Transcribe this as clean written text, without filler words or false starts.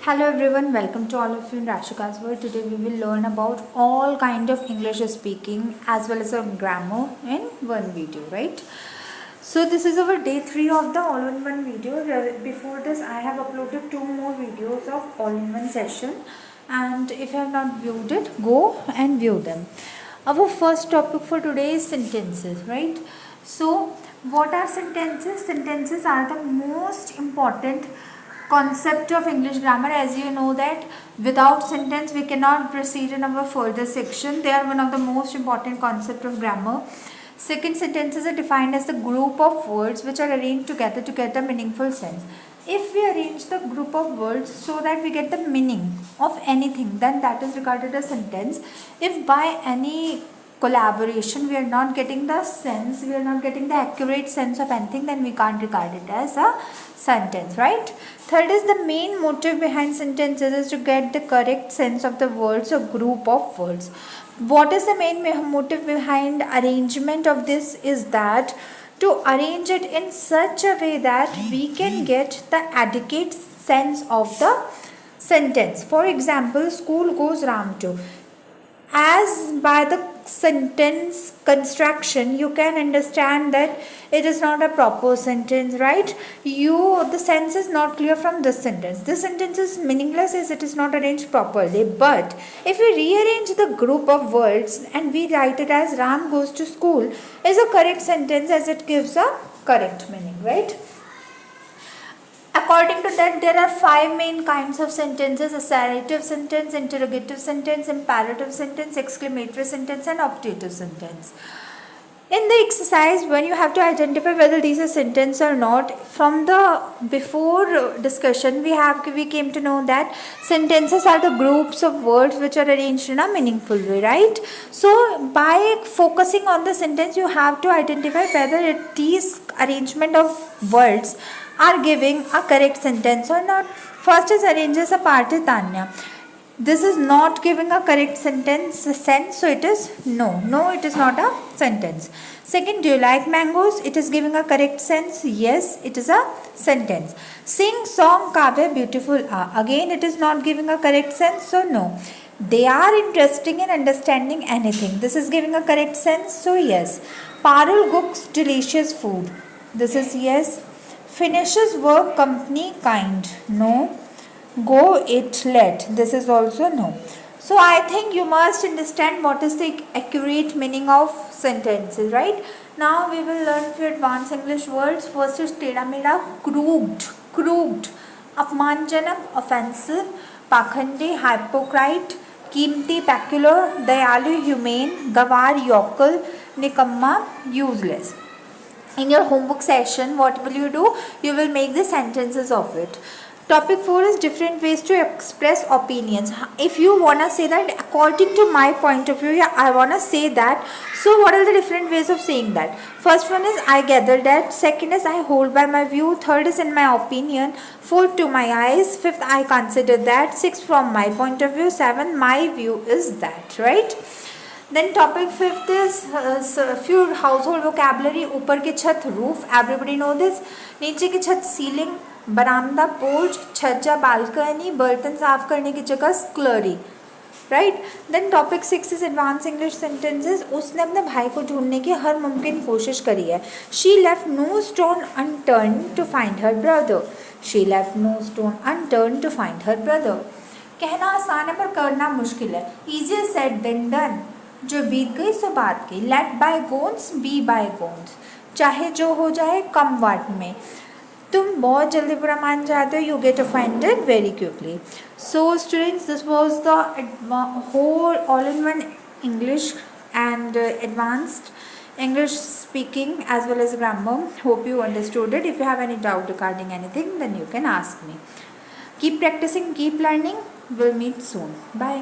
Hello everyone, welcome to all of you in Rashika's World. Today we will learn about all kind of English speaking as well as of grammar in one video, right? So this is our day 3 of the all-in-one video. Before this I have uploaded 2 more videos of all-in-one session, and if you have not viewed it, go and view them. Our first topic for today is sentences, right? So what are sentences? Sentences are the most important concept of English grammar. As you know that without sentence we cannot proceed in our further section. They are one of the most important concept of grammar. Second, sentences are defined as the group of words which are arranged together to get a meaningful sense. If we arrange the group of words so that we get the meaning of anything, then that is regarded as sentence. If by any collaboration we are not getting the sense, we are not getting the accurate sense of anything, then we can't regard it as a sentence, right? Third is the main motive behind sentences is to get the correct sense of the words or group of words. What is the main motive behind arrangement of this is that to arrange it in such a way that we can get the adequate sense of the sentence. For example, school goes round to. As by the sentence construction you can understand that it is not a proper sentence, right? The sense is not clear from this sentence is meaningless as it is not arranged properly. But if we rearrange the group of words and we write it as Ram goes to school is a correct sentence as it gives a correct meaning, right? According to that, there are 5 main kinds of sentences: assertive sentence, interrogative sentence, imperative sentence, exclamatory sentence, and optative sentence. In the exercise, when you have to identify whether these are sentences or not, from the before discussion, we came to know that sentences are the groups of words which are arranged in a meaningful way, right? So, by focusing on the sentence, you have to identify whether these arrangement of words are giving a correct sentence or not. First is arranges a party Tanya. This is not giving a correct sense, so it is no. No, it is not a sentence. Second, do you like mangoes? It is giving a correct sense. Yes, it is a sentence. Sing song Kavya beautiful are. Again, it is not giving a correct sense, so no. They are interesting in understanding anything. This is giving a correct sense, so yes. Parul cooks delicious food. This is yes. Finishes work company kind. No. Go it let. This is also no. So I think you must understand what is the accurate meaning of sentences, right? Now we will learn few advanced English words. First is teda meda, crooked, अपमानजनक, offensive, पाखंडी, hypocrite, कीमती, peculiar, दयालु, humane, गवार, yokel, निकम्मा, useless. In your homework session, what will you do? You will make the sentences of it. Topic 4 is different ways to express opinions. If you want to say that according to my point of view, yeah, I want to say that. So what are the different ways of saying that? First one is I gather that. Second is I hold by my view. Third is in my opinion. Fourth, to my eyes. Fifth, I consider that. Sixth, from my point of view. Seven, my view is that, right? Then topic 5th is few household vocabulary. ऊपर की छत roof, everybody know this. नीचे की छत ceiling, बरामदा porch, छज्जा balcony, बर्तन साफ करने की जगह scullery, right. Then topic 6 is advance English sentences. उसने अपने भाई को ढूंढने की हर मुमकिन कोशिश करी है. She left no stone unturned to find her brother. She left no stone unturned to find her brother. कहना आसान है पर करना मुश्किल है. Easier said than done. जो बीत गई सो बात गई. Let bygones be bygones. चाहे जो हो जाए कम वर्ड में. तुम बहुत जल्दी बुरा मान जाते हो. You get offended very quickly. So students, this was the whole all in one English and advanced English speaking as well as grammar. Hope you understood it. If you have any doubt regarding anything, then you can ask me. Keep practicing, keep learning. We'll meet soon. Bye.